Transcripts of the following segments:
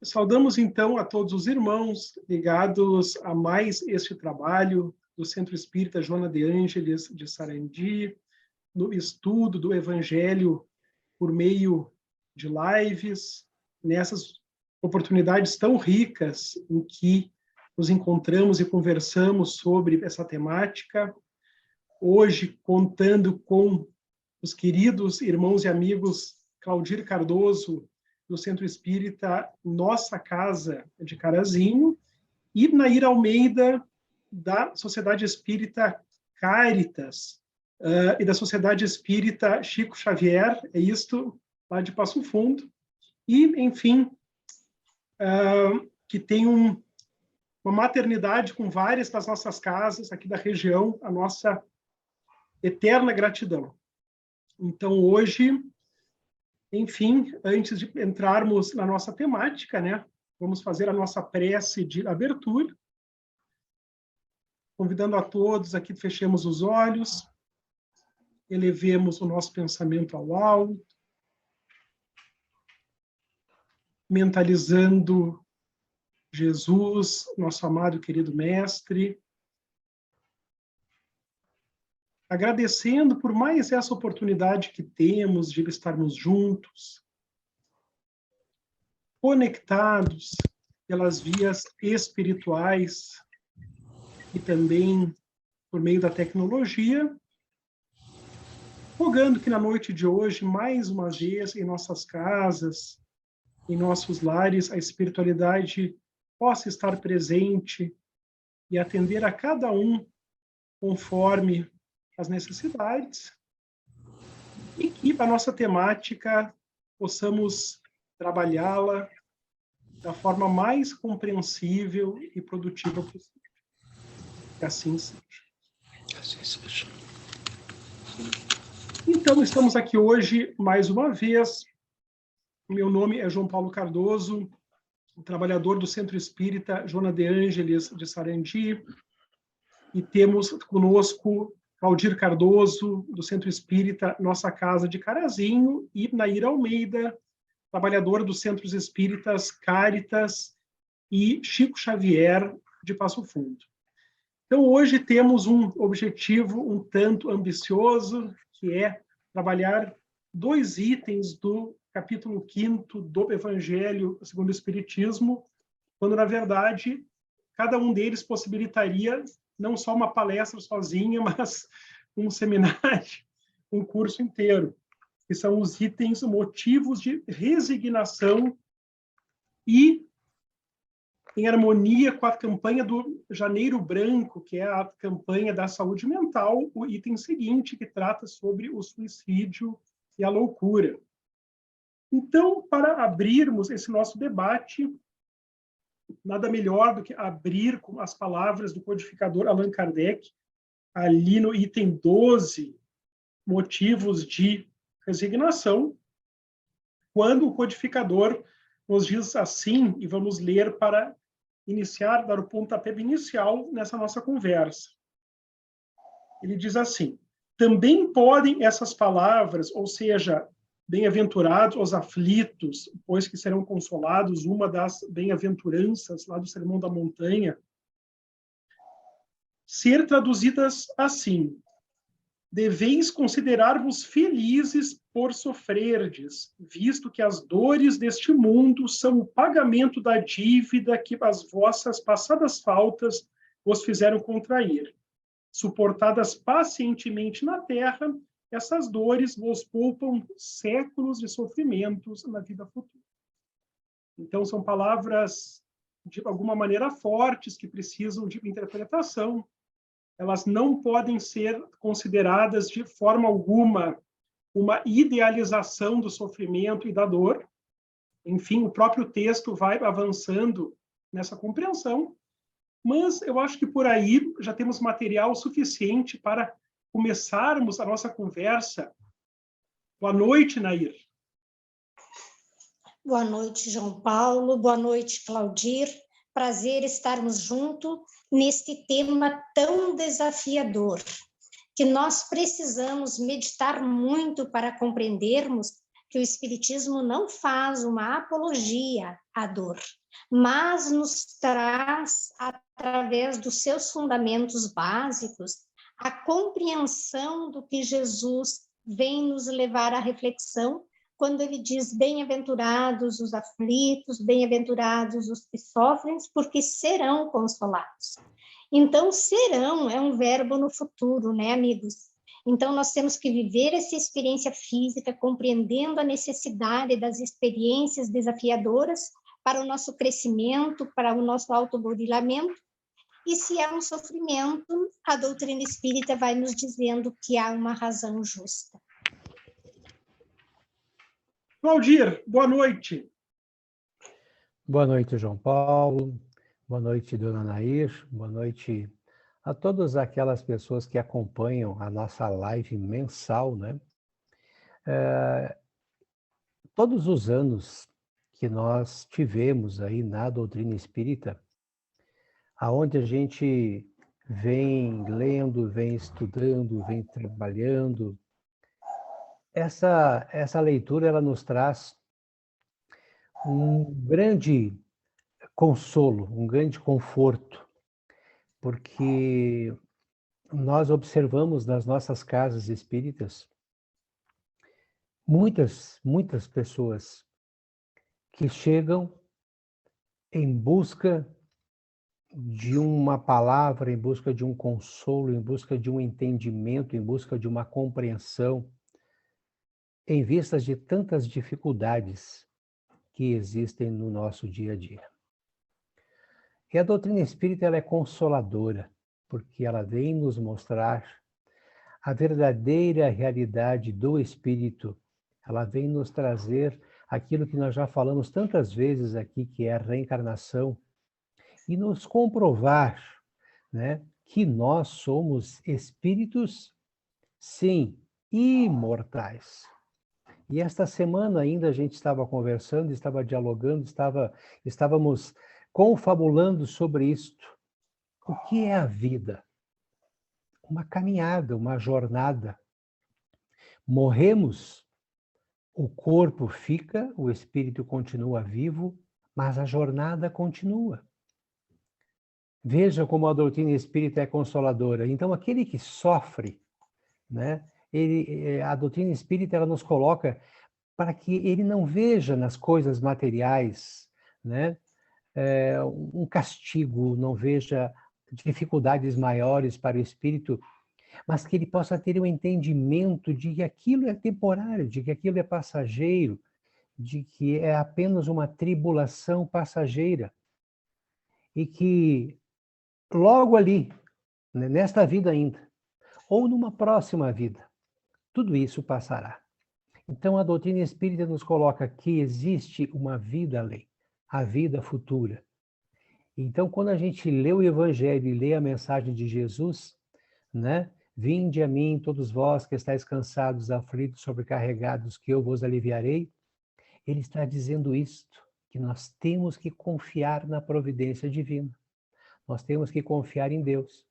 Saudamos, então, a todos os irmãos ligados a mais este trabalho do Centro Espírita Joana de Ângeles de Sarandi, no estudo do Evangelho por meio de lives, nessas oportunidades tão ricas em que nos encontramos e conversamos sobre essa temática. Hoje, contando com os queridos irmãos e amigos Claudir Cardoso, do Centro Espírita Nossa Casa de Carazinho, e Nair Almeida, da Sociedade Espírita Cáritas, e da Sociedade Espírita Chico Xavier, é isto, lá de Passo Fundo, e, enfim, que tem uma maternidade com várias das nossas casas aqui da região, a nossa eterna gratidão. Então, hoje, enfim, antes de entrarmos na nossa temática, né, vamos fazer a nossa prece de abertura, convidando a todos aqui, fechemos os olhos, elevemos o nosso pensamento ao alto, mentalizando Jesus, nosso amado e querido Mestre, agradecendo por mais essa oportunidade que temos de estarmos juntos, conectados pelas vias espirituais e também por meio da tecnologia, rogando que na noite de hoje, mais uma vez, em nossas casas, em nossos lares, a espiritualidade possa estar presente e atender a cada um conforme as necessidades, e que a nossa temática possamos trabalhá-la da forma mais compreensível e produtiva possível. Que assim seja. Assim seja. Então, estamos aqui hoje, mais uma vez. Meu nome é João Paulo Cardoso, trabalhador do Centro Espírita Joana de Ângeles de Sarandi, e temos conosco Claudir Cardoso, do Centro Espírita Nossa Casa de Carazinho, e Nair Almeida, trabalhador dos Centros Espíritas Cáritas e Chico Xavier, de Passo Fundo. Então, hoje temos um objetivo um tanto ambicioso, que é trabalhar 2 itens do capítulo 5º do Evangelho segundo o Espiritismo, quando, na verdade, cada um deles possibilitaria não só uma palestra sozinha, mas um seminário, um curso inteiro, que são os itens motivos de resignação e em harmonia com a campanha do Janeiro Branco, que é a campanha da saúde mental, o item seguinte, que trata sobre o suicídio e a loucura. Então, para abrirmos esse nosso debate, nada melhor do que abrir com as palavras do codificador Allan Kardec, ali no item 12, motivos de resignação, quando o codificador nos diz assim, e vamos ler para iniciar, dar o pontapé inicial nessa nossa conversa. Ele diz assim: também podem essas palavras, ou seja, bem-aventurados os aflitos, pois que serão consolados, uma das bem-aventuranças lá do Sermão da Montanha, ser traduzidas assim: deveis considerar-vos felizes por sofrerdes, visto que as dores deste mundo são o pagamento da dívida que as vossas passadas faltas vos fizeram contrair. Suportadas pacientemente na terra, essas dores vos poupam séculos de sofrimentos na vida futura. Então, são palavras, de alguma maneira, fortes, que precisam de interpretação. Elas não podem ser consideradas, de forma alguma, uma idealização do sofrimento e da dor. Enfim, o próprio texto vai avançando nessa compreensão, mas eu acho que por aí já temos material suficiente para começarmos a nossa conversa. Boa noite, Nair. Boa noite, João Paulo. Boa noite, Claudir. Prazer estarmos juntos neste tema tão desafiador, que nós precisamos meditar muito para compreendermos que o Espiritismo não faz uma apologia à dor, mas nos traz, através dos seus fundamentos básicos, a compreensão do que Jesus vem nos levar à reflexão quando ele diz: bem-aventurados os aflitos, bem-aventurados os que sofrem, porque serão consolados. Então, serão é um verbo no futuro, né, amigos? Então, nós temos que viver essa experiência física, compreendendo a necessidade das experiências desafiadoras para o nosso crescimento, para o nosso autoburilamento. E se há um sofrimento, a doutrina espírita vai nos dizendo que há uma razão justa. Claudir, boa noite. Boa noite, João Paulo. Boa noite, dona Nair. Boa noite a todas aquelas pessoas que acompanham a nossa live mensal, né? Todos os anos que nós tivemos aí na doutrina espírita, aonde a gente vem lendo, vem estudando, vem trabalhando, essa leitura ela nos traz um grande consolo, um grande conforto, porque nós observamos nas nossas casas espíritas muitas pessoas que chegam em busca de uma palavra, em busca de um consolo, em busca de um entendimento, em busca de uma compreensão, em vistas de tantas dificuldades que existem no nosso dia a dia. E a doutrina espírita ela é consoladora, porque ela vem nos mostrar a verdadeira realidade do espírito. Ela vem nos trazer aquilo que nós já falamos tantas vezes aqui, que é a reencarnação, e nos comprovar, né, que nós somos espíritos, sim, imortais. E esta semana ainda a gente estava conversando, estava dialogando, estávamos confabulando sobre isto. O que é a vida? Uma caminhada, uma jornada. Morremos, o corpo fica, o espírito continua vivo, mas a jornada continua. Veja como a doutrina espírita é consoladora. Então, aquele que sofre, né, a doutrina espírita ela nos coloca para que ele não veja nas coisas materiais, né, um castigo, não veja dificuldades maiores para o espírito, mas que ele possa ter um entendimento de que aquilo é temporário, de que aquilo é passageiro, de que é apenas uma tribulação passageira. E que logo ali, nesta vida ainda, ou numa próxima vida, tudo isso passará. Então a doutrina espírita nos coloca que existe uma vida além, a vida futura. Então quando a gente lê o Evangelho e lê a mensagem de Jesus, né? Vinde a mim, todos vós que estáis cansados, aflitos, sobrecarregados, que eu vos aliviarei. Ele está dizendo isto, que nós temos que confiar na providência divina. Nós temos que confiar em Deus.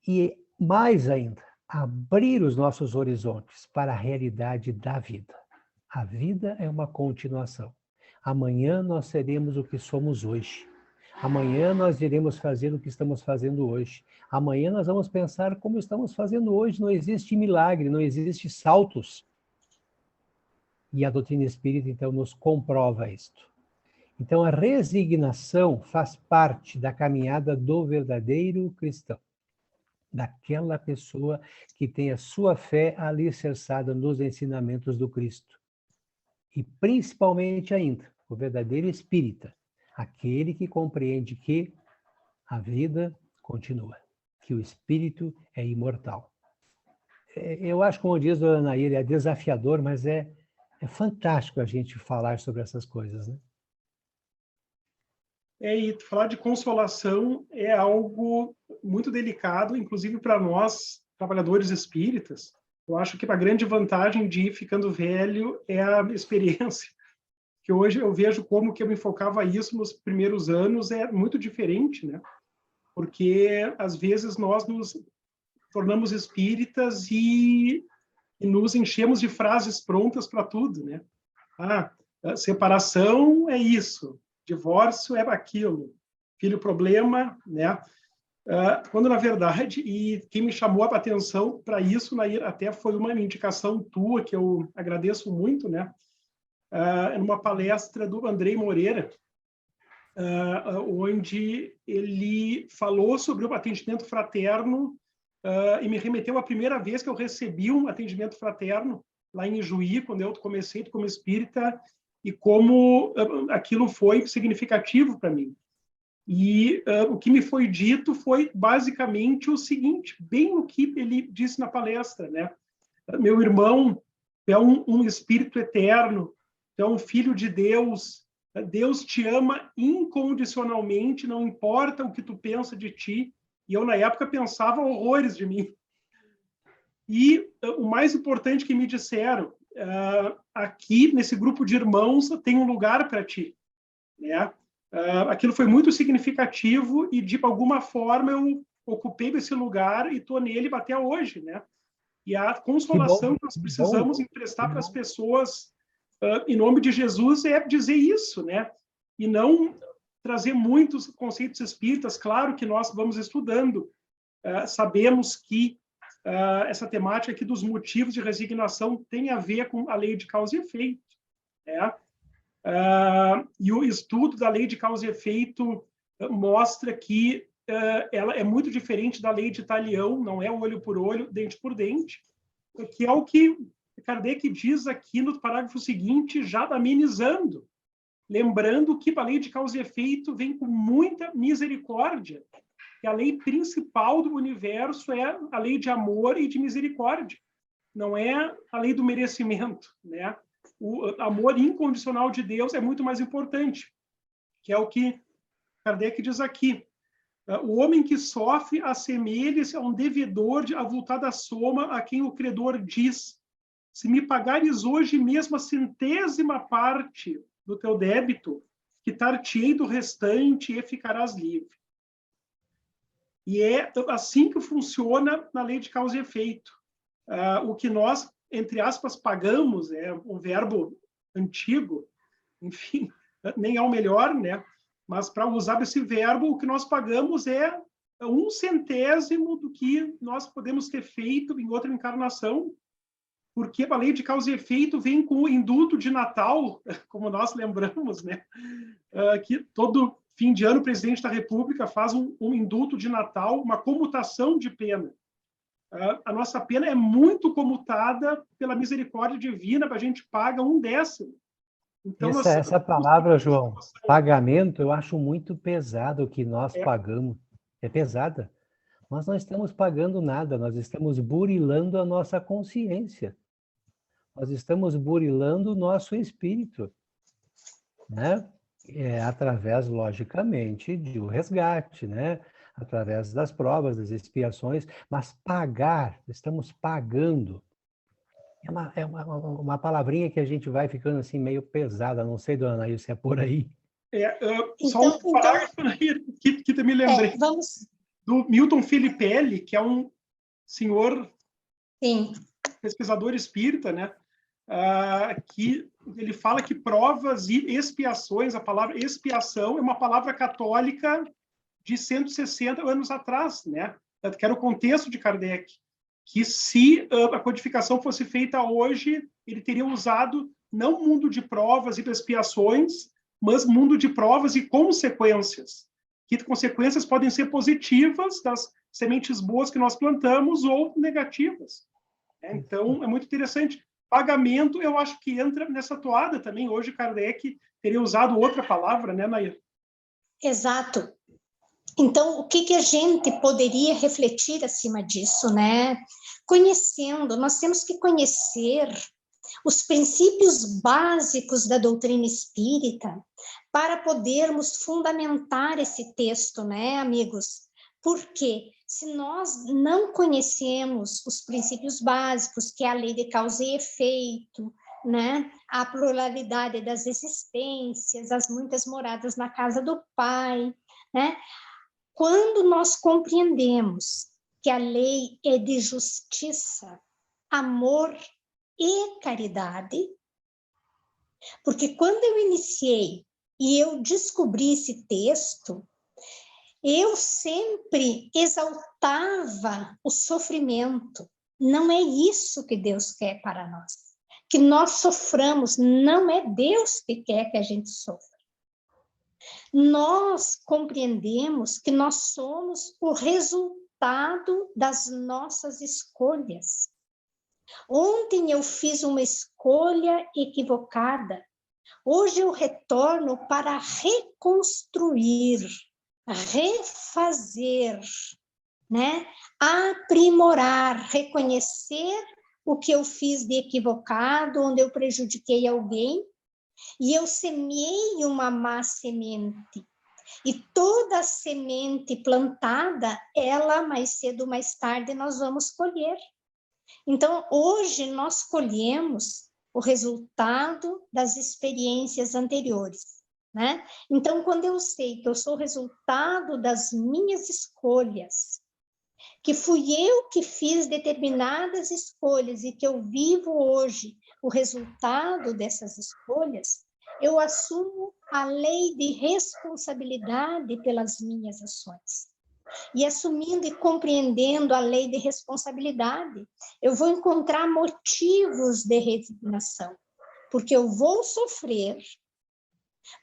E mais ainda, abrir os nossos horizontes para a realidade da vida. A vida é uma continuação. Amanhã nós seremos o que somos hoje. Amanhã nós iremos fazer o que estamos fazendo hoje. Amanhã nós vamos pensar como estamos fazendo hoje. Não existe milagre, não existe saltos. E a doutrina espírita, então, nos comprova isto. Então, a resignação faz parte da caminhada do verdadeiro cristão. Daquela pessoa que tem a sua fé alicerçada nos ensinamentos do Cristo. E principalmente ainda, o verdadeiro espírita. Aquele que compreende que a vida continua, que o espírito é imortal. Eu acho, como diz a Dona Nair, é desafiador, mas é fantástico a gente falar sobre essas coisas, né? E falar de consolação é algo muito delicado, inclusive para nós, trabalhadores espíritas. Eu acho que a grande vantagem de ir ficando velho é a experiência. Que hoje eu vejo como que eu me focava isso nos primeiros anos é muito diferente, né? Porque às vezes nós nos tornamos espíritas e e nos enchemos de frases prontas para tudo, né? Separação é isso, divórcio é aquilo, filho problema, né? Quando, na verdade, e quem me chamou a atenção para isso, até foi uma indicação tua, que eu agradeço muito, né? Numa palestra do Andrei Moreira, onde ele falou sobre o atendimento fraterno e me remeteu à primeira vez que eu recebi um atendimento fraterno lá em Ijuí, quando eu comecei como espírita, e como aquilo foi significativo para mim. E o que me foi dito foi basicamente o seguinte, bem o que ele disse na palestra, né? Meu irmão, é um espírito eterno, é um filho de Deus, Deus te ama incondicionalmente, não importa o que tu pensa de ti. E eu, na época, pensava horrores de mim. E o mais importante que me disseram, aqui, nesse grupo de irmãos, tem um lugar para ti, né? Aquilo foi muito significativo e, de alguma forma, eu ocupei esse lugar e estou nele até hoje, né? E a consolação que nós precisamos emprestar para as pessoas, em nome de Jesus, é dizer isso, né? E não trazer muitos conceitos espíritas. Claro que nós vamos estudando. Sabemos que essa temática aqui dos motivos de resignação tem a ver com a lei de causa e efeito, né? E o estudo da lei de causa e efeito mostra que ela é muito diferente da lei de Talião, não é olho por olho, dente por dente, que é o que Kardec diz aqui no parágrafo seguinte, já amenizando, lembrando que a lei de causa e efeito vem com muita misericórdia, que a lei principal do universo é a lei de amor e de misericórdia, não é a lei do merecimento, né? O amor incondicional de Deus é muito mais importante, que é o que Kardec diz aqui. O homem que sofre assemelha-se a um devedor de avultada soma a quem o credor diz: se me pagares hoje mesmo a 100ª parte do teu débito, quitar-te-ei do restante e ficarás livre. E é assim que funciona na lei de causa e efeito. O que nós, entre aspas, pagamos, é um verbo antigo, enfim, nem é o melhor, né? Mas para usar esse verbo, o que nós pagamos é 1/100º do que nós podemos ter feito em outra encarnação, porque a lei de causa e efeito vem com o indulto de Natal, como nós lembramos, né? Que todo fim de ano o presidente da República faz um indulto de Natal, uma comutação de pena. A nossa pena é muito comutada pela misericórdia divina, a gente paga 1/10. Então, essa palavra, João, pagamento, eu acho muito pesado o que nós pagamos. É pesada. Nós não estamos pagando nada, nós estamos burilando a nossa consciência. Nós estamos burilando o nosso espírito, né? Através, logicamente, de um resgate, né? Através das provas, das expiações, mas pagar, estamos pagando. É uma palavrinha que a gente vai ficando assim meio pesada, não sei, dona Anaís, se é por aí. Só um parágrafo que me lembrei. Vamos... Do Milton Filipelli, que é um senhor Sim. pesquisador espírita, né? Que ele fala que provas e expiações, a palavra expiação é uma palavra católica de 160 anos atrás, né? Que era o contexto de Kardec, que se a codificação fosse feita hoje, ele teria usado não mundo de provas e expiações, mas mundo de provas e consequências, que consequências podem ser positivas das sementes boas que nós plantamos ou negativas. Então, é muito interessante. Pagamento, eu acho que entra nessa toada também. Hoje, Kardec teria usado outra palavra, né, Nair? Exato. Então, o que a gente poderia refletir acima disso, né? Conhecendo, nós temos que conhecer os princípios básicos da doutrina espírita para podermos fundamentar esse texto, né, amigos? Porque se nós não conhecemos os princípios básicos, que é a lei de causa e efeito, né, a pluralidade das existências, as muitas moradas na casa do Pai, né? Quando nós compreendemos que a lei é de justiça, amor e caridade, porque quando eu iniciei e eu descobri esse texto, eu sempre exaltava o sofrimento. Não é isso que Deus quer para nós. Que nós soframos, não é Deus que quer que a gente sofra. Nós compreendemos que nós somos o resultado das nossas escolhas. Ontem eu fiz uma escolha equivocada. Hoje eu retorno para reconstruir, refazer, né? Aprimorar, reconhecer o que eu fiz de equivocado, onde eu prejudiquei alguém, e eu semeei uma má semente. E toda semente plantada, ela mais cedo ou mais tarde nós vamos colher. Então, hoje nós colhemos o resultado das experiências anteriores, né? Então, quando eu sei que eu sou resultado das minhas escolhas, que fui eu que fiz determinadas escolhas e que eu vivo hoje o resultado dessas escolhas, eu assumo a lei de responsabilidade pelas minhas ações. E assumindo e compreendendo a lei de responsabilidade, eu vou encontrar motivos de resignação, porque eu vou sofrer,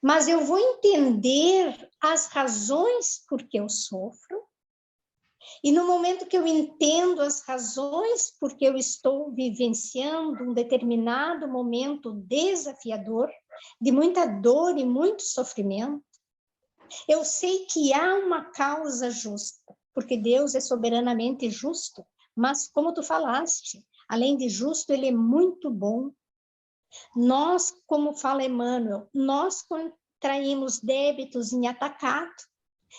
mas eu vou entender as razões por que eu sofro, e no momento que eu entendo as razões por que eu estou vivenciando um determinado momento desafiador, de muita dor e muito sofrimento, eu sei que há uma causa justa, porque Deus é soberanamente justo, mas como tu falaste, além de justo, ele é muito bom. Nós, como fala Emmanuel, nós contraímos débitos em atacado,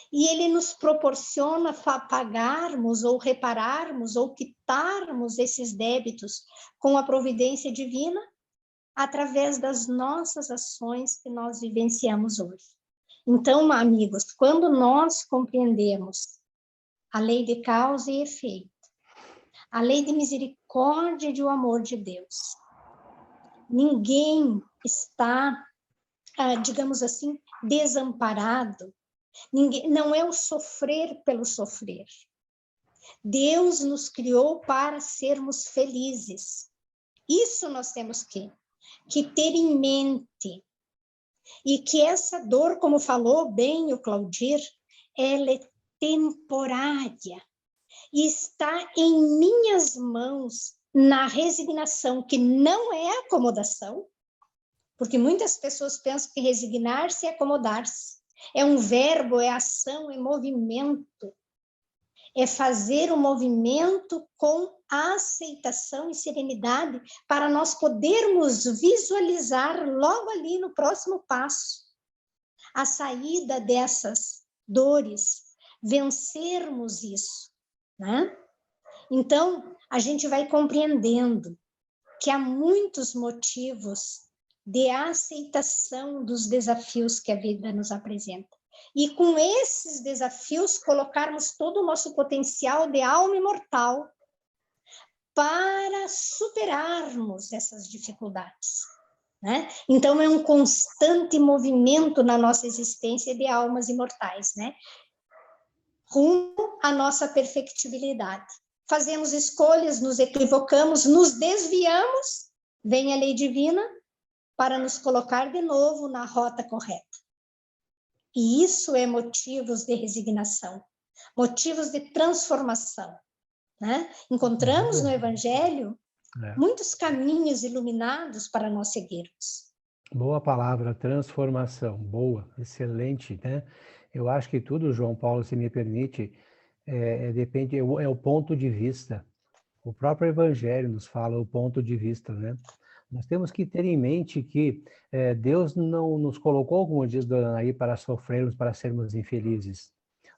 e ele nos proporciona pagarmos ou repararmos ou quitarmos esses débitos com a providência divina através das nossas ações que nós vivenciamos hoje. Então, amigos, quando nós compreendemos a lei de causa e efeito, a lei de misericórdia e de o amor de Deus, ninguém está, digamos assim, desamparado. Ninguém, não é o sofrer pelo sofrer. Deus nos criou para sermos felizes. Isso nós temos que ter em mente. E que essa dor, como falou bem o Claudir, ela é temporária. E está em minhas mãos, na resignação, que não é acomodação, porque muitas pessoas pensam que resignar-se é acomodar-se. É um verbo, é ação, é movimento. É fazer o movimento com aceitação e serenidade para nós podermos visualizar logo ali no próximo passo a saída dessas dores, vencermos isso, né? Então, a gente vai compreendendo que há muitos motivos de aceitação dos desafios que a vida nos apresenta. E com esses desafios, colocarmos todo o nosso potencial de alma imortal para superarmos essas dificuldades, né? Então, é um constante movimento na nossa existência de almas imortais, né? Rumo à nossa perfectibilidade. Fazemos escolhas, nos equivocamos, nos desviamos, vem a lei divina para nos colocar de novo na rota correta. E isso é motivos de resignação, motivos de transformação, né? Encontramos no Evangelho muitos caminhos iluminados para nós seguirmos. Boa palavra, transformação, boa, excelente, né? Eu acho que tudo, João Paulo, se me permite, depende, é o ponto de vista. O próprio Evangelho nos fala o ponto de vista, né? Nós temos que ter em mente que Deus não nos colocou, como diz Dona Anaí, para sofrermos, para sermos infelizes.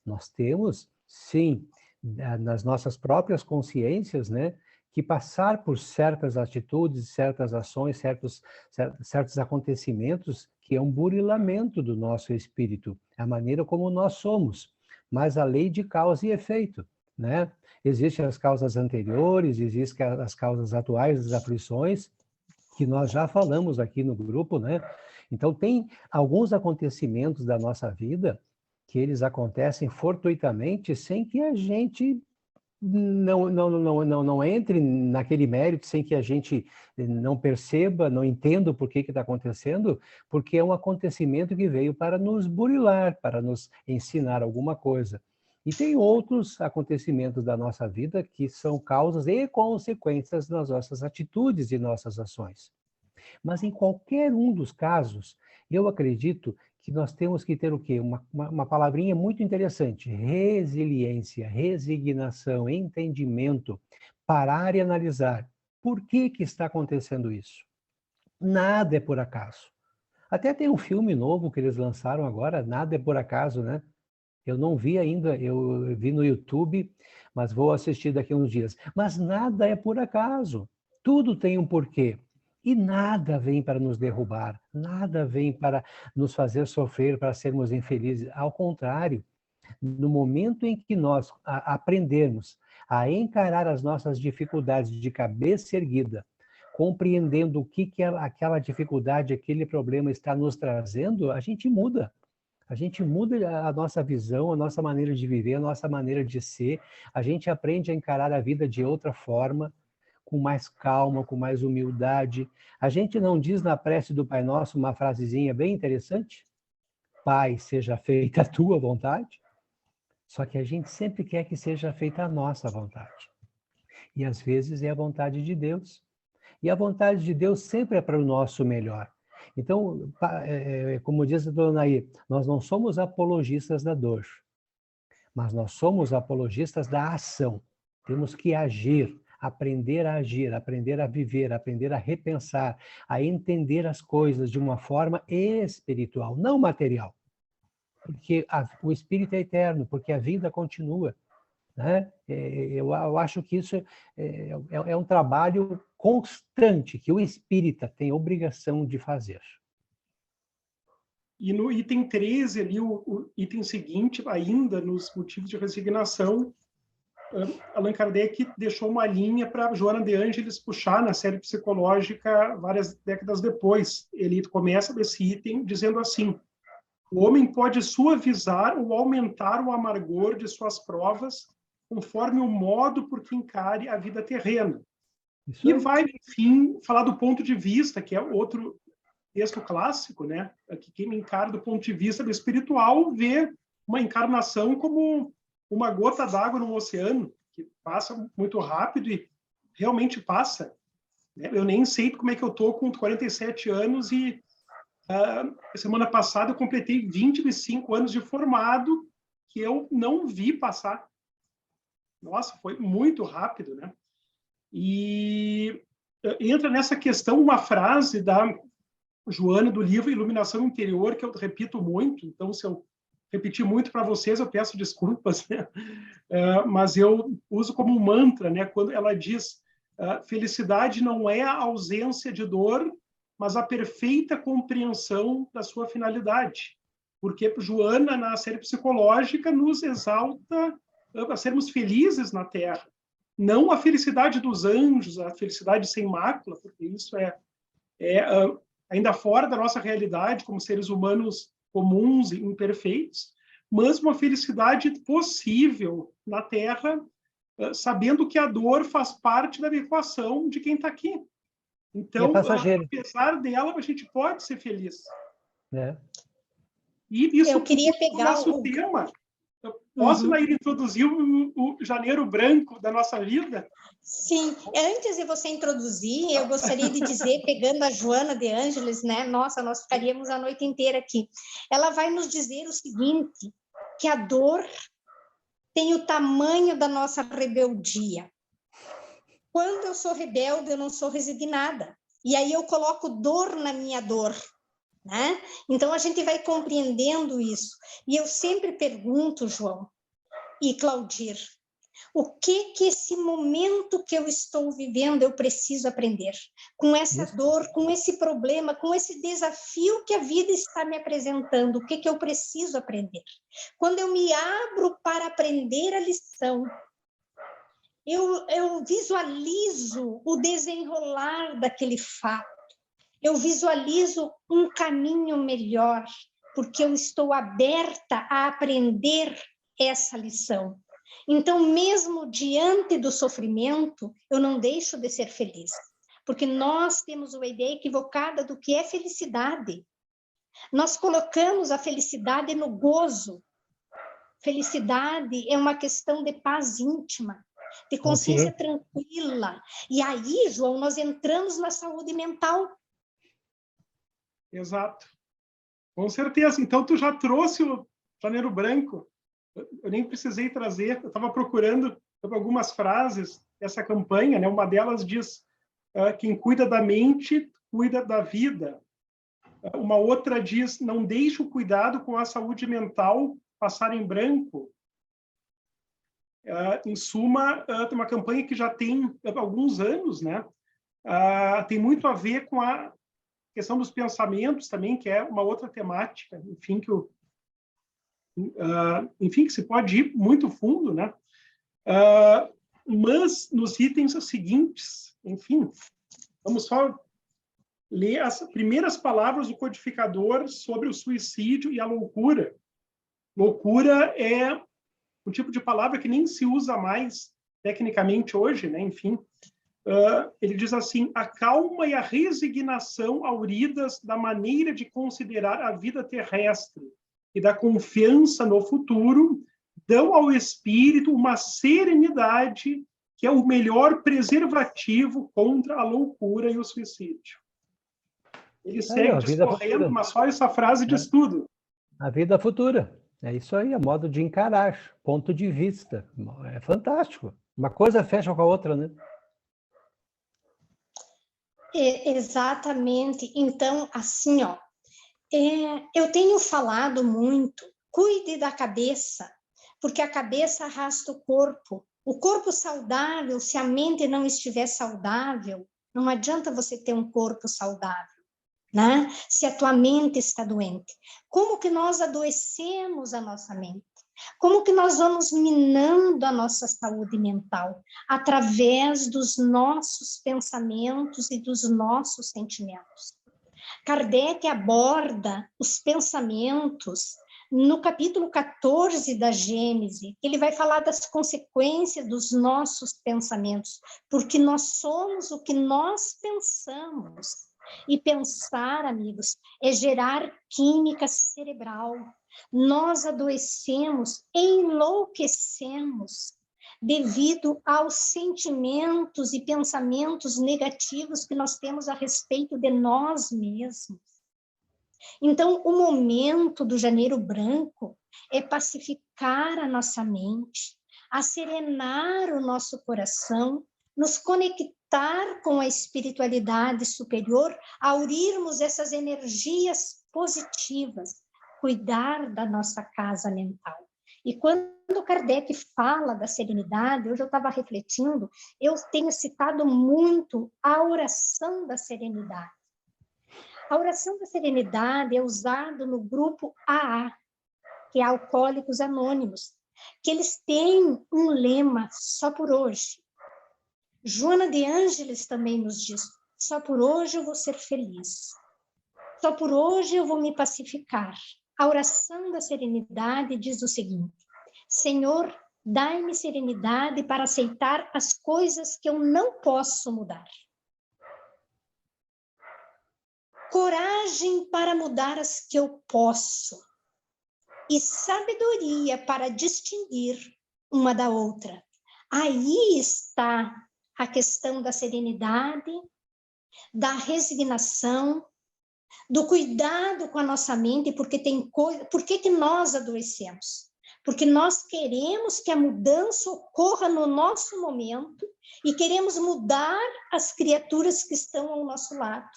Nós temos, sim, nas nossas próprias consciências, né, que passar por certas atitudes, certas ações, certos acontecimentos, que é um burilamento do nosso espírito, a maneira como nós somos, mas a lei de causa e efeito. né? Existem as causas anteriores, existem as causas atuais das aflições, que nós já falamos aqui no grupo, né? Então, tem alguns acontecimentos da nossa vida que eles acontecem fortuitamente sem que a gente não entre naquele mérito, sem que a gente não perceba, não entenda o porquê que está acontecendo, porque é um acontecimento que veio para nos burilar, para nos ensinar alguma coisa. E tem outros acontecimentos da nossa vida que são causas e consequências das nossas atitudes e nossas ações. Mas em qualquer um dos casos, eu acredito que nós temos que ter o quê? Uma palavrinha muito interessante: resiliência, resignação, entendimento, parar e analisar. Por que que está acontecendo isso? Nada é por acaso. Até tem um filme novo que eles lançaram agora, Nada é por acaso, né? Eu não vi ainda, eu vi no YouTube, mas vou assistir daqui a uns dias. Mas nada é por acaso. Tudo tem um porquê. E nada vem para nos derrubar, nada vem para nos fazer sofrer, para sermos infelizes. Ao contrário, no momento em que nós aprendermos a encarar as nossas dificuldades de cabeça erguida, compreendendo o que aquela dificuldade, aquele problema está nos trazendo, a gente muda. A gente muda a nossa visão, a nossa maneira de viver, a nossa maneira de ser. A gente aprende a encarar a vida de outra forma, com mais calma, com mais humildade. A gente não diz na prece do Pai Nosso uma frasezinha bem interessante? Pai, seja feita a tua vontade. Só que a gente sempre quer que seja feita a nossa vontade. E às vezes é a vontade de Deus. E a vontade de Deus sempre é para o nosso melhor. Então, como diz a dona Nair, nós não somos apologistas da dor, mas nós somos apologistas da ação. Temos que agir, aprender a agir, aprender a viver, aprender a repensar, a entender as coisas de uma forma espiritual, não material. Porque o espírito é eterno, porque a vida continua. Né? Eu acho que isso é um trabalho constante que o espírita tem obrigação de fazer. E no item 13, ali, o item seguinte, ainda nos motivos de resignação, Allan Kardec deixou uma linha para Joana de Ângeles puxar na série psicológica várias décadas depois. Ele começa esse item dizendo assim: o homem pode suavizar ou aumentar o amargor de suas provas conforme o modo por que encare a vida terrena. Isso e aí. vai, enfim, falar do ponto de vista, que é outro texto clássico, né? Que quem encara do ponto de vista do espiritual vê uma encarnação como uma gota d'água no oceano, que passa muito rápido e realmente passa. Eu nem sei como é que eu estou com 47 anos e semana passada eu completei 25 anos de formado, que eu não vi passar. Nossa, foi muito rápido, né? E entra nessa questão uma frase da Joana do livro Iluminação Interior, que eu repito muito, então se eu repetir muito para vocês, eu peço desculpas, né? Mas eu uso como mantra, né? Quando ela diz: felicidade não é a ausência de dor, mas a perfeita compreensão da sua finalidade. Porque Joana, na série psicológica, nos exalta a sermos felizes na Terra. Não a felicidade dos anjos, a felicidade sem mácula, porque isso é ainda fora da nossa realidade, como seres humanos comuns e imperfeitos, mas uma felicidade possível na Terra, sabendo que a dor faz parte da equação de quem está aqui. Então, apesar dela, a gente pode ser feliz. E isso eu queria pegar o nosso tema. Eu posso, Nair, introduzir o janeiro branco da nossa vida? Sim. Antes de você introduzir, eu gostaria de dizer, pegando a Joana de Ângeles, né? Nossa, nós ficaríamos a noite inteira aqui. Ela vai nos dizer o seguinte, que a dor tem o tamanho da nossa rebeldia. Quando eu sou rebelde, eu não sou resignada. E aí eu coloco dor na minha dor. Né? Então, a gente vai compreendendo isso. E eu sempre pergunto, João e Claudir, o que esse momento que eu estou vivendo eu preciso aprender? Com essa dor, com esse problema, com esse desafio que a vida está me apresentando, o que eu preciso aprender? Quando eu me abro para aprender a lição, eu visualizo o desenrolar daquele fato, eu visualizo um caminho melhor, porque eu estou aberta a aprender essa lição. Então, mesmo diante do sofrimento, eu não deixo de ser feliz, porque nós temos uma ideia equivocada do que é felicidade. Nós colocamos a felicidade no gozo. Felicidade é uma questão de paz íntima, de consciência tranquila. E aí, João, nós entramos na saúde mental. Exato. Com certeza. Então, tu já trouxe o Janeiro Branco. Eu nem precisei trazer. Eu estava procurando algumas frases dessa campanha, né? Uma delas diz: quem cuida da mente, cuida da vida. Uma outra diz: não deixe o cuidado com a saúde mental passar em branco. Em suma, é uma campanha que já tem alguns anos, né? Tem muito a ver com a questão dos pensamentos também, que é uma outra temática, enfim, que se pode ir muito fundo, né? Mas nos itens seguintes, enfim, vamos só ler as primeiras palavras do codificador sobre o suicídio e a loucura. Loucura é um tipo de palavra que nem se usa mais tecnicamente hoje, né? Enfim, ele diz assim: a calma e a resignação auridas da maneira de considerar a vida terrestre e da confiança no futuro dão ao espírito uma serenidade que é o melhor preservativo contra a loucura e o suicídio. Ele segue discorrendo, mas só essa frase diz tudo. A vida futura. É isso aí, é modo de encarar, ponto de vista. É fantástico. Uma coisa fecha com a outra, né? Exatamente. Então, assim, ó, eu tenho falado muito, cuide da cabeça, porque a cabeça arrasta o corpo. O corpo saudável, se a mente não estiver saudável, não adianta você ter um corpo saudável, né? Se a tua mente está doente. Como que nós adoecemos a nossa mente? Como que nós vamos minando a nossa saúde mental? Através dos nossos pensamentos e dos nossos sentimentos. Kardec aborda os pensamentos no capítulo 14 da Gênese. Ele vai falar das consequências dos nossos pensamentos, porque nós somos o que nós pensamos. E pensar, amigos, é gerar química cerebral. Nós adoecemos, enlouquecemos, devido aos sentimentos e pensamentos negativos que nós temos a respeito de nós mesmos. Então, o momento do Janeiro Branco é pacificar a nossa mente, acerenar o nosso coração, nos conectar com a espiritualidade superior, aurirmos essas energias positivas, cuidar da nossa casa mental. E quando Kardec fala da serenidade, hoje eu estava refletindo, eu tenho citado muito a oração da serenidade. A oração da serenidade é usada no grupo AA, que é Alcoólicos Anônimos, que eles têm um lema: só por hoje. Joana de Ângeles também nos diz: só por hoje eu vou ser feliz. Só por hoje eu vou me pacificar. A oração da serenidade diz o seguinte: Senhor, dai-me serenidade para aceitar as coisas que eu não posso mudar. Coragem para mudar as que eu posso. E sabedoria para distinguir uma da outra. Aí está a questão da serenidade, da resignação, do cuidado com a nossa mente, porque tem coisa. Por que nós adoecemos? Porque nós queremos que a mudança ocorra no nosso momento e queremos mudar as criaturas que estão ao nosso lado.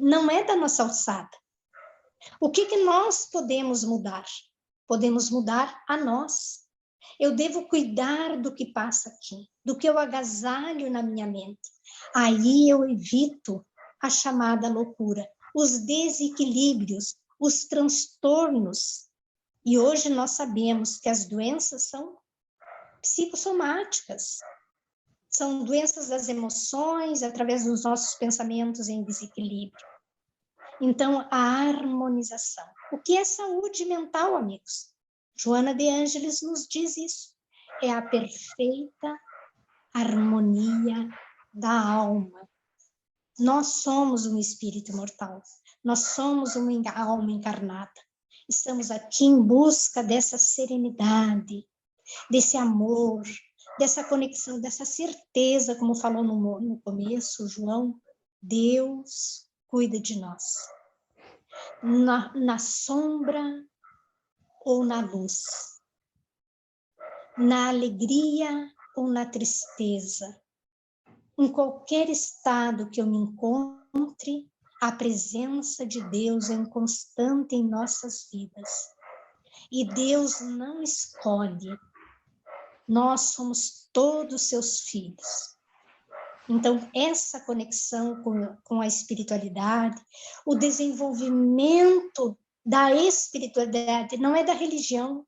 Não é da nossa alçada. O que nós podemos mudar? Podemos mudar a nós. Eu devo cuidar do que passa aqui, do que eu agasalho na minha mente. Aí eu evito a chamada loucura, os desequilíbrios, os transtornos. E hoje nós sabemos que as doenças são psicossomáticas. São doenças das emoções, através dos nossos pensamentos em desequilíbrio. Então, a harmonização. O que é saúde mental, amigos? Joana de Ângeles nos diz isso. É a perfeita harmonia da alma. Nós somos um espírito imortal. Nós somos uma alma encarnada. Estamos aqui em busca dessa serenidade, desse amor, dessa conexão, dessa certeza, como falou no começo, João, Deus cuida de nós. Na sombra ou na luz, na alegria ou na tristeza, em qualquer estado que eu me encontre, a presença de Deus é constante em nossas vidas. E Deus não escolhe. Nós somos todos seus filhos. Então, essa conexão com a espiritualidade, o desenvolvimento da espiritualidade, não é da religião,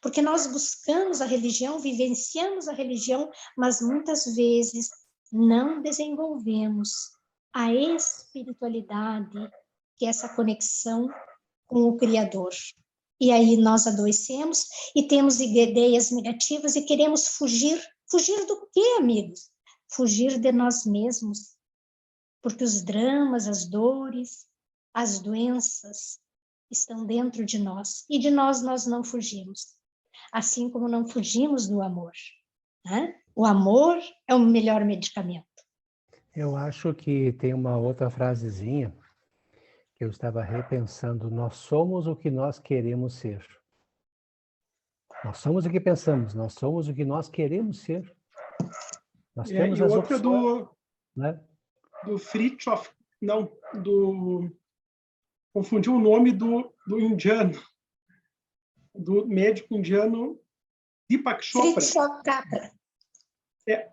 porque nós buscamos a religião, vivenciamos a religião, mas muitas vezes não desenvolvemos a espiritualidade, que é essa conexão com o Criador. E aí nós adoecemos e temos ideias negativas e queremos fugir. Fugir do quê, amigos? Fugir de nós mesmos. Porque os dramas, as dores, as doenças estão dentro de nós. E de nós não fugimos. Assim como não fugimos do amor. Né? O amor é o melhor medicamento. Eu acho que tem uma outra frasezinha que eu estava repensando. Nós somos o que nós queremos ser. Nós somos o que pensamos, nós somos o que nós queremos ser. Nós temos as opções, né? Do Fritjof, não, confundi o nome do indiano, do médico indiano Deepak Chopra.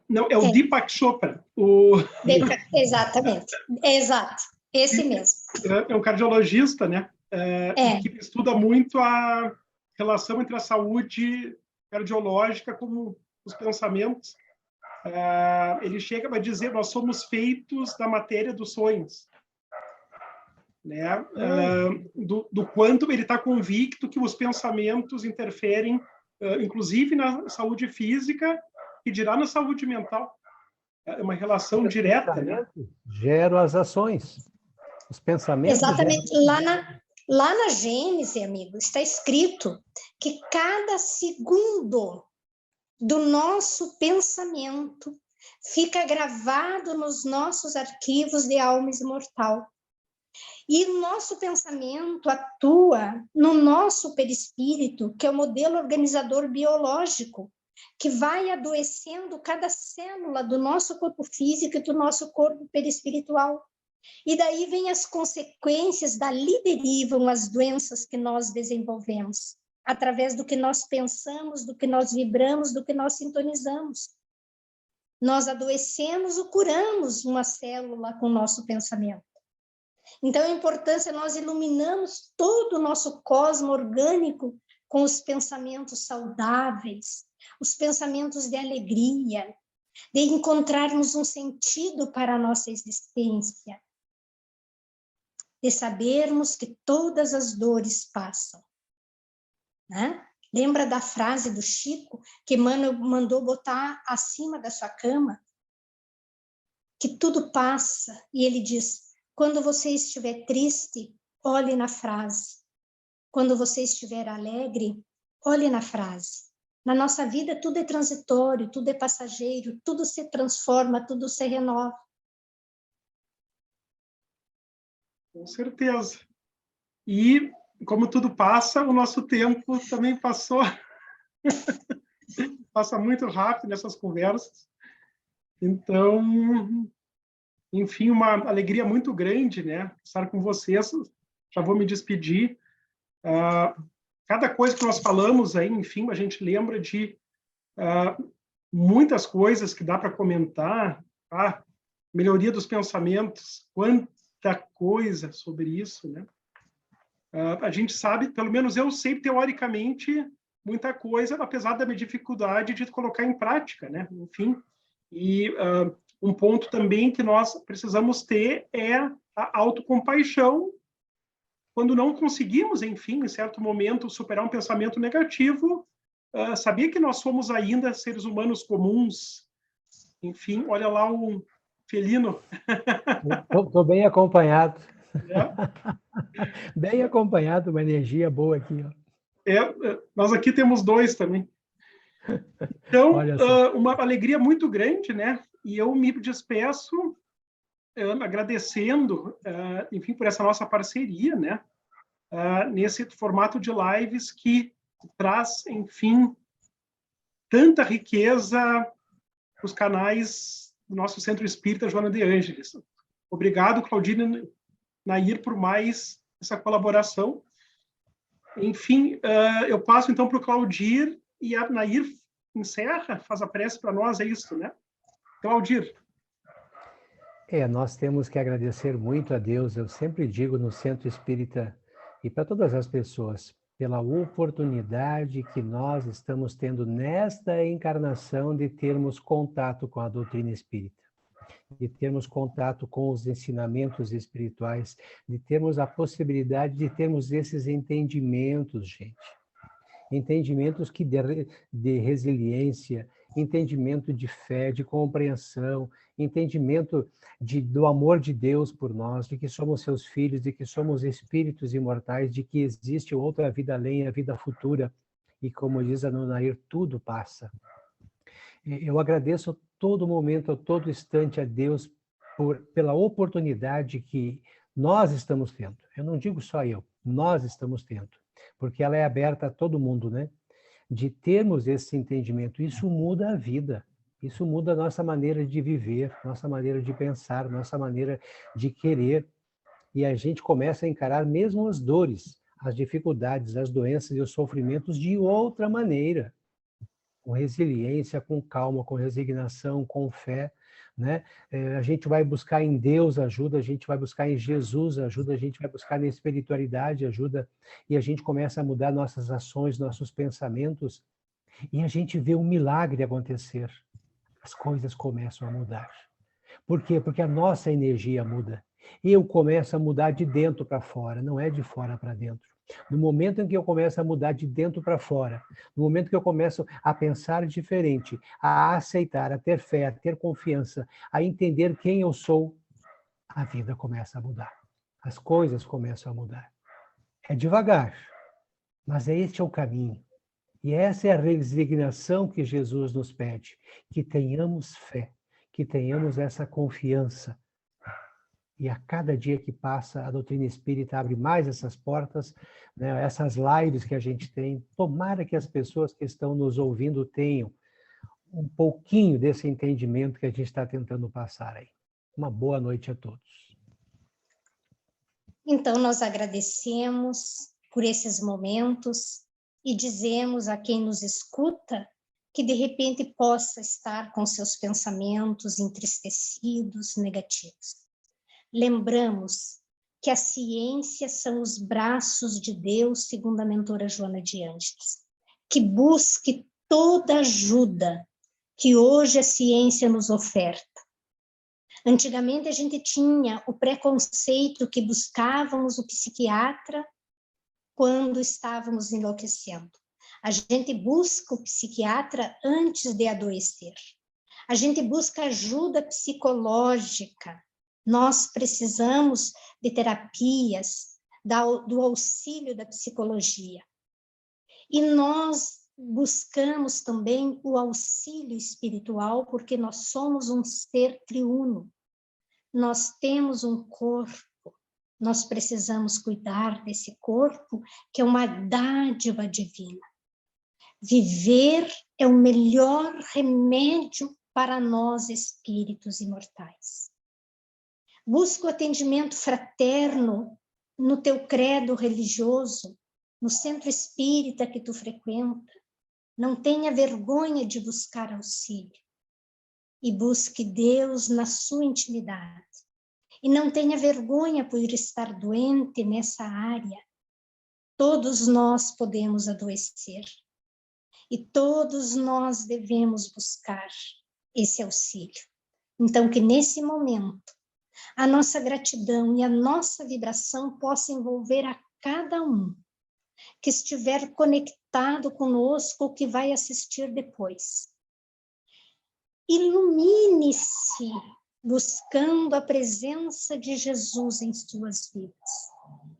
Não, é o Deepak Chopra. Exatamente, exato, esse mesmo. É um cardiologista, né? Que estuda muito a relação entre a saúde cardiológica com os pensamentos. Ele chega a dizer: nós somos feitos da matéria dos sonhos, né? Do quanto ele está convicto que os pensamentos interferem, inclusive na saúde física e dirá na saúde mental. É uma relação direta, né? Geram as ações, os pensamentos. Exatamente. Lá na Gênese, amigo, está escrito que cada segundo do nosso pensamento fica gravado nos nossos arquivos de alma imortal. E o nosso pensamento atua no nosso perispírito, que é o modelo organizador biológico, que vai adoecendo cada célula do nosso corpo físico e do nosso corpo perispiritual. E daí vem as consequências, dali derivam as doenças que nós desenvolvemos, através do que nós pensamos, do que nós vibramos, do que nós sintonizamos. Nós adoecemos ou curamos uma célula com o nosso pensamento. Então, a importância é nós iluminamos todo o nosso cosmo orgânico com os pensamentos saudáveis, os pensamentos de alegria, de encontrarmos um sentido para a nossa existência, de sabermos que todas as dores passam. Né? Lembra da frase do Chico, que mandou botar acima da sua cama? Que tudo passa, e ele diz: quando você estiver triste, olhe na frase. Quando você estiver alegre, olhe na frase. Na nossa vida, tudo é transitório, tudo é passageiro, tudo se transforma, tudo se renova. Com certeza. E, como tudo passa, o nosso tempo também passou. Passa muito rápido nessas conversas. Então, enfim, uma alegria muito grande, né? Estar com vocês. Já vou me despedir. Cada coisa que nós falamos aí, enfim, a gente lembra de muitas coisas que dá para comentar. Melhoria dos pensamentos, quanta coisa sobre isso, né? A gente sabe, pelo menos eu sei, teoricamente, muita coisa, apesar da minha dificuldade de colocar em prática, né? Enfim, E um ponto também que nós precisamos ter é a autocompaixão quando não conseguimos, enfim, em certo momento, superar um pensamento negativo. Sabia que nós somos ainda seres humanos comuns. Enfim, olha lá o felino. Estou bem acompanhado. É. Bem acompanhado, uma energia boa aqui. Ó. Nós aqui temos dois também. Então, uma alegria muito grande, né? E eu me despeço agradecendo, enfim, por essa nossa parceria, né? Nesse formato de lives que traz, enfim, tanta riqueza para os canais do nosso Centro Espírita Joana de Ângeles. Obrigado, Claudine Nair, por mais essa colaboração. Enfim, eu passo então para o Claudir e a Nair encerra, faz a prece para nós, é isso, né? Claudir. Nós temos que agradecer muito a Deus, eu sempre digo no Centro Espírita e para todas as pessoas, pela oportunidade que nós estamos tendo nesta encarnação de termos contato com a doutrina espírita, de termos contato com os ensinamentos espirituais, de termos a possibilidade de termos esses entendimentos, gente. Entendimentos que de resiliência, entendimento de fé, de compreensão, entendimento do amor de Deus por nós, de que somos seus filhos, de que somos espíritos imortais, de que existe outra vida além, a vida futura. E como diz a Nair, tudo passa. Eu agradeço a todo momento, a todo instante a Deus pela oportunidade que nós estamos tendo. Eu não digo só eu, nós estamos tendo. Porque ela é aberta a todo mundo, né? De termos esse entendimento. Isso muda a vida. Isso muda a nossa maneira de viver, nossa maneira de pensar, nossa maneira de querer. E a gente começa a encarar mesmo as dores, as dificuldades, as doenças e os sofrimentos de outra maneira. Com resiliência, com calma, com resignação, com fé, né? A gente vai buscar em Deus ajuda, a gente vai buscar em Jesus ajuda, a gente vai buscar na espiritualidade ajuda, e a gente começa a mudar nossas ações, nossos pensamentos, e a gente vê um milagre acontecer. As coisas começam a mudar. Por quê? Porque a nossa energia muda. Eu começo a mudar de dentro para fora, não é de fora para dentro. No momento em que eu começo a mudar de dentro para fora, no momento que eu começo a pensar diferente, a aceitar, a ter fé, a ter confiança, a entender quem eu sou, a vida começa a mudar. As coisas começam a mudar. É devagar, mas este é o caminho. E essa é a resignação que Jesus nos pede, que tenhamos fé, que tenhamos essa confiança. E a cada dia que passa, a doutrina espírita abre mais essas portas, né? Essas lives que a gente tem. Tomara que as pessoas que estão nos ouvindo tenham um pouquinho desse entendimento que a gente está tentando passar aí. Uma boa noite a todos. Então, nós agradecemos por esses momentos e dizemos a quem nos escuta que, de repente, possa estar com seus pensamentos entristecidos, negativos. Lembramos que a ciência são os braços de Deus, segundo a mentora Joana de Ângeles, que busque toda ajuda que hoje a ciência nos oferta. Antigamente a gente tinha o preconceito que buscávamos o psiquiatra quando estávamos enlouquecendo. A gente busca o psiquiatra antes de adoecer. A gente busca ajuda psicológica. Nós precisamos de terapias, do auxílio da psicologia. E nós buscamos também o auxílio espiritual, porque nós somos um ser triuno. Nós temos um corpo, nós precisamos cuidar desse corpo, que é uma dádiva divina. Viver é o melhor remédio para nós, espíritos imortais. Busca o atendimento fraterno no teu credo religioso, no centro espírita que tu frequenta. Não tenha vergonha de buscar auxílio. E busque Deus na sua intimidade. E não tenha vergonha por estar doente nessa área. Todos nós podemos adoecer. E todos nós devemos buscar esse auxílio. Então, que nesse momento, a nossa gratidão e a nossa vibração possa envolver a cada um que estiver conectado conosco ou que vai assistir depois. Ilumine-se buscando a presença de Jesus em suas vidas,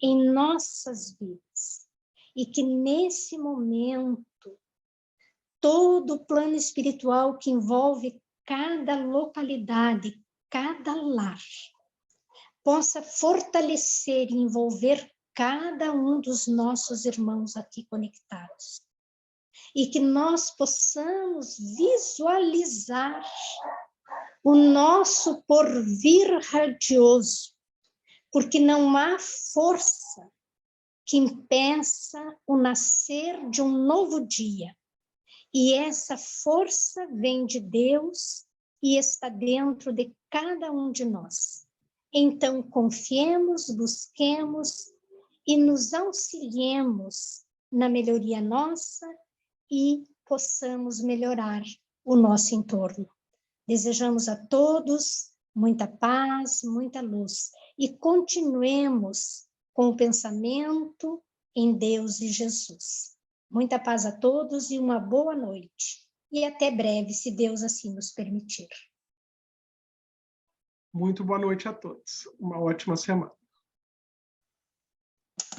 em nossas vidas, e que nesse momento todo o plano espiritual que envolve cada localidade, cada lar, possa fortalecer e envolver cada um dos nossos irmãos aqui conectados. E que nós possamos visualizar o nosso porvir radioso, porque não há força que impeça o nascer de um novo dia. E essa força vem de Deus e está dentro de cada um de nós. Então, confiemos, busquemos e nos auxiliemos na melhoria nossa e possamos melhorar o nosso entorno. Desejamos a todos muita paz, muita luz e continuemos com o pensamento em Deus e Jesus. Muita paz a todos e uma boa noite. E até breve, se Deus assim nos permitir. Muito boa noite a todos. Uma ótima semana.